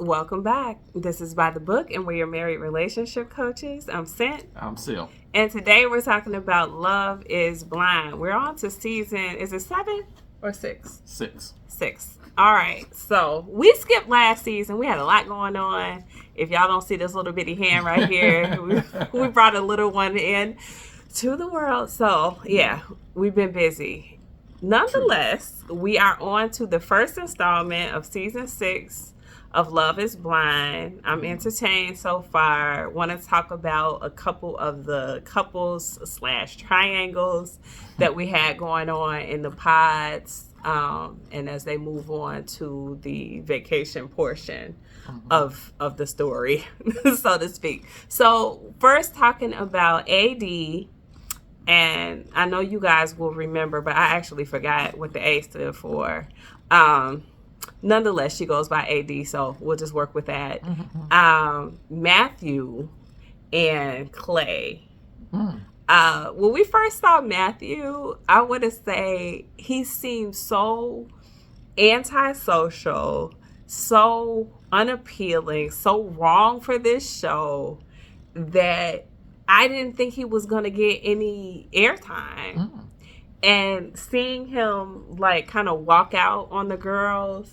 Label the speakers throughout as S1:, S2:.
S1: Welcome back. This is By the Book, and we're your married relationship coaches. I'm Sent.
S2: I'm Sil.
S1: And today we're talking about Love is Blind. We're on to season, is it 7 or 6?
S2: 6.
S1: 6. All right. So we skipped last season. We had a lot going on. If y'all don't see this little bitty hand right here, we brought a little one in to the world. So, yeah, we've been busy. Nonetheless, we are on to the first installment of season 6 of Love is Blind. I'm entertained so far. Want to talk about a couple of the couples/triangles that we had going on in the pods, and as they move on to the vacation portion of the story, so to speak. So first, talking about AD. And I know you guys will remember, but I actually forgot what the A stood for. Nonetheless, she goes by AD, so we'll just work with that. Matthew and Clay. When we first saw Matthew, I want to say he seemed so antisocial, so unappealing, so wrong for this show that I didn't think he was going to get any airtime. And seeing him like kind of walk out on the girls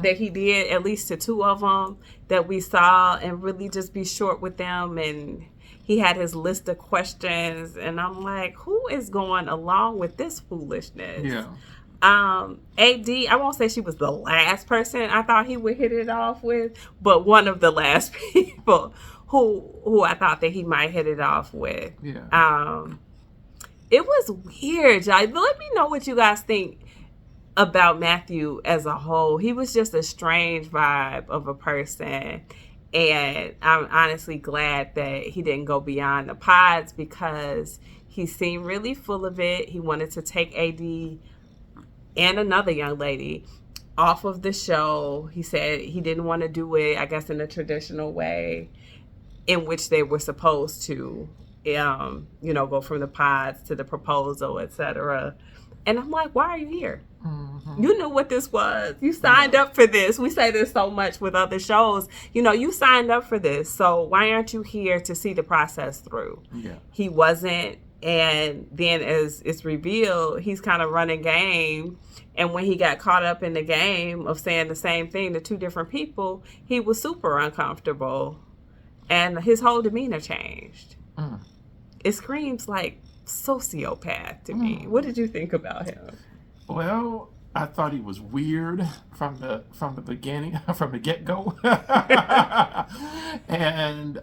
S1: that he did, at least to 2 of them that we saw, and really just be short with them. And he had his list of questions. And I'm like, who is going along with this foolishness?
S2: Yeah.
S1: AD, I won't say she was the last person I thought he would hit it off with, but one of the last people who I thought that he might hit it off with.
S2: Yeah.
S1: It was weird, y'all. Let me know what you guys think about Matthew as a whole. He was just a strange vibe of a person. And I'm honestly glad that he didn't go beyond the pods, because he seemed really full of it. He wanted to take AD and another young lady off of the show. He said he didn't want to do it, I guess, in a traditional way in which they were supposed to, go from the pods to the proposal, etc. And I'm like, why are you here? You knew what this was. You signed up for this. We say this so much with other shows. You signed up for this. So why aren't you here to see the process through?
S2: Yeah.
S1: He wasn't. And then as it's revealed, he's kind of running game. And when he got caught up in the game of saying the same thing to 2 different people, he was super uncomfortable. And his whole demeanor changed. It screams like sociopath to me. What did you think about him?
S2: Well, I thought he was weird from the beginning, from the get-go. And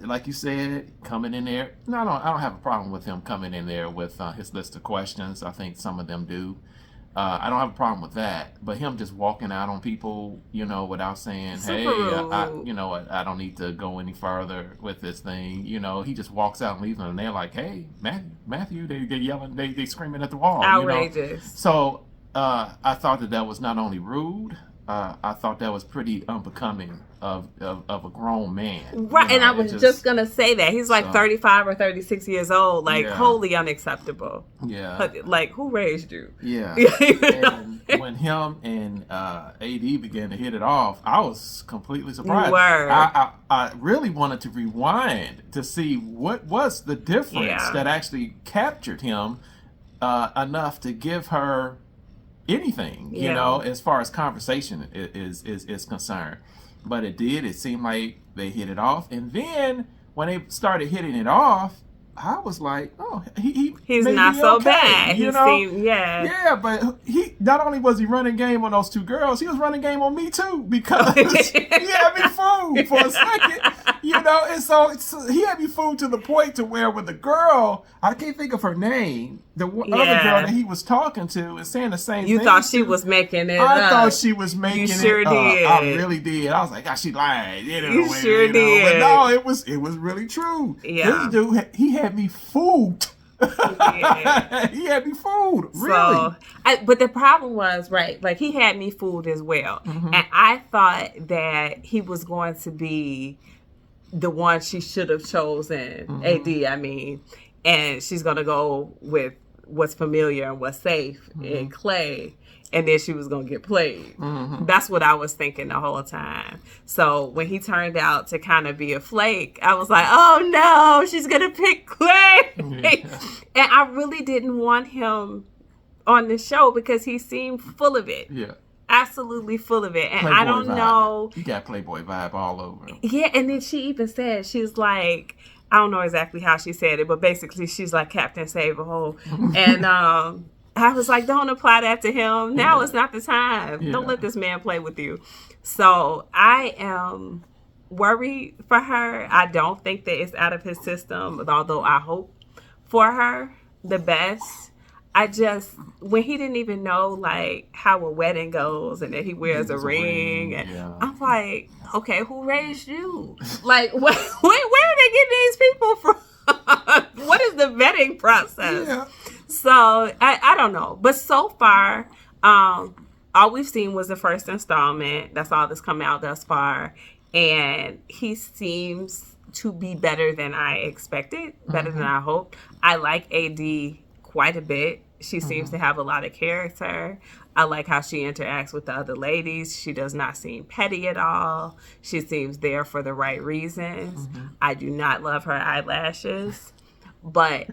S2: like you said, coming in there, I don't have a problem with him coming in there with his list of questions. I think some of them do. I don't have a problem with that, but him just walking out on people, without saying, "Hey, I don't need to go any further with this thing." He just walks out and leaves them, and they're like, "Hey, Matthew," they yelling, they screaming at the wall.
S1: Outrageous.
S2: So I thought that was not only rude, I thought that was pretty unbecoming of a grown man.
S1: Right, and I was just going to say that. He's like 35 or 36 years old, wholly unacceptable.
S2: Yeah.
S1: But, who raised you?
S2: Yeah. And when him and AD began to hit it off, I was completely surprised.
S1: You were.
S2: I really wanted to rewind to see what was the difference that actually captured him enough to give her anything, as far as conversation is concerned. But it did. It seemed like they hit it off. And then when they started hitting it off, I was like, oh, he's
S1: not so
S2: okay,
S1: bad.
S2: Yeah, but he not only was he running game on those 2 girls, he was running game on me too, because he had me fooled for a second, and so he had me fooled to the point to where with the girl, I can't think of her name, the other girl that he was talking to and saying the same thing.
S1: You thought she was making it
S2: I
S1: up.
S2: thought she was making it.
S1: You sure did.
S2: I really did. I was like, "God, she lied."
S1: You sure did.
S2: But no, it was really true.
S1: Yeah.
S2: This dude, he had me fooled. He had me fooled. Really.
S1: But the problem was, right, like he had me fooled as well. And I thought that he was going to be the one she should have chosen, AD, I mean, and she's going to go with what's familiar and what's safe in Clay. and then she was going to get played.
S2: Mm-hmm.
S1: That's what I was thinking the whole time. So when he turned out to kind of be a flake, I was like, oh no, she's going to pick Clay.
S2: Yeah.
S1: And I really didn't want him on the show because he seemed full of it.
S2: Yeah.
S1: Absolutely full of it. And
S2: Playboy
S1: I don't
S2: vibe.
S1: know.
S2: You got Playboy vibe all over him.
S1: Yeah, and then she even said, she's like, I don't know exactly how she said it, but basically she's like Captain Save-A-Hole. And I was like, don't apply that to him. Now is not the time.
S2: Yeah.
S1: Don't let this man play with you. So I am worried for her. I don't think that it's out of his system, although I hope for her the best. I just, when he didn't even know, like, how a wedding goes and that he wears a ring. And
S2: yeah.
S1: I'm like, okay, who raised you? Like, where are they getting these people from? What is the vetting process?
S2: Yeah.
S1: So, I don't know. But so far, all we've seen was the first installment. That's all that's come out thus far. And he seems to be better than I expected, better than I hoped. I like AD quite a bit. She seems to have a lot of character. I like how she interacts with the other ladies. She does not seem petty at all. She seems there for the right reasons. I do not love her eyelashes. But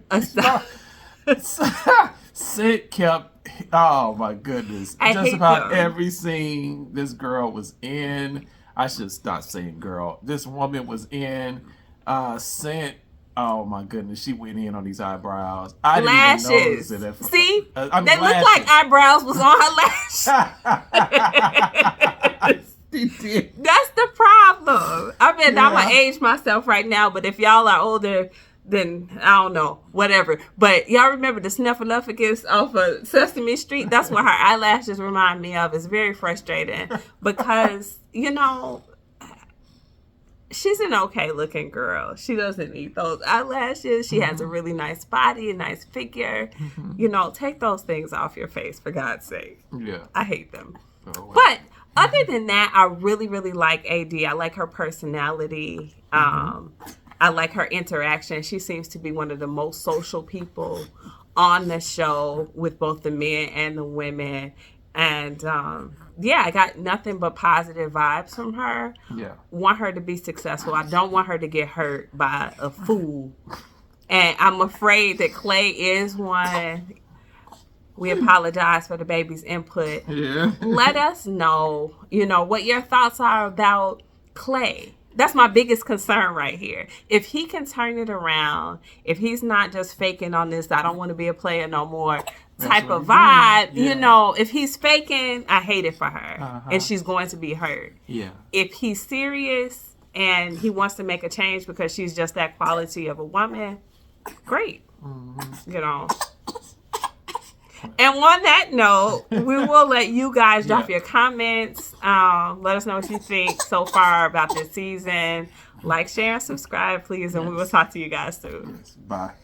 S2: Sid kept, oh my goodness.
S1: I
S2: Just
S1: hate
S2: about
S1: them.
S2: every scene this girl was in. I should stop saying girl. This woman was in. Sid, oh my goodness, she went in on these eyebrows. I didn't even
S1: lashes.
S2: notice it at first.
S1: See?
S2: I mean,
S1: They look
S2: lashes.
S1: like eyebrows was on her lashes.
S2: She did.
S1: That's the problem. I mean, I'm
S2: Yeah.
S1: going to age myself right now, but if y'all are older, then I don't know, whatever. But y'all remember the Snuffleupagus off of Sesame Street? That's what her eyelashes remind me of. It's very frustrating because, you know, she's an okay looking girl. She doesn't need those eyelashes. She has a really nice body, a nice figure. You know, take those things off your face, for God's sake.
S2: Yeah.
S1: I hate them.
S2: Oh, well.
S1: But other than that, I really, really like AD. I like her personality. I like her interaction. She seems to be one of the most social people on the show with both the men and the women. And yeah, I got nothing but positive vibes from her.
S2: Yeah.
S1: Want her to be successful. I don't want her to get hurt by a fool. And I'm afraid that Clay is one. We apologize for the baby's input.
S2: Yeah.
S1: Let us know, you know, what your thoughts are about Clay. That's my biggest concern right here. If he can turn it around, if he's not just faking on this, I don't want to be a player no more type of vibe,
S2: Yeah.
S1: you know, if he's faking, I hate it for her. And she's going to be hurt.
S2: Yeah.
S1: If he's serious and he wants to make a change because she's just that quality of a woman, great. You know. And on that note, we will let you guys drop your comments. Let us know what you think so far about this season. Like, share, and subscribe, please. And we will talk to you guys soon.
S2: Bye.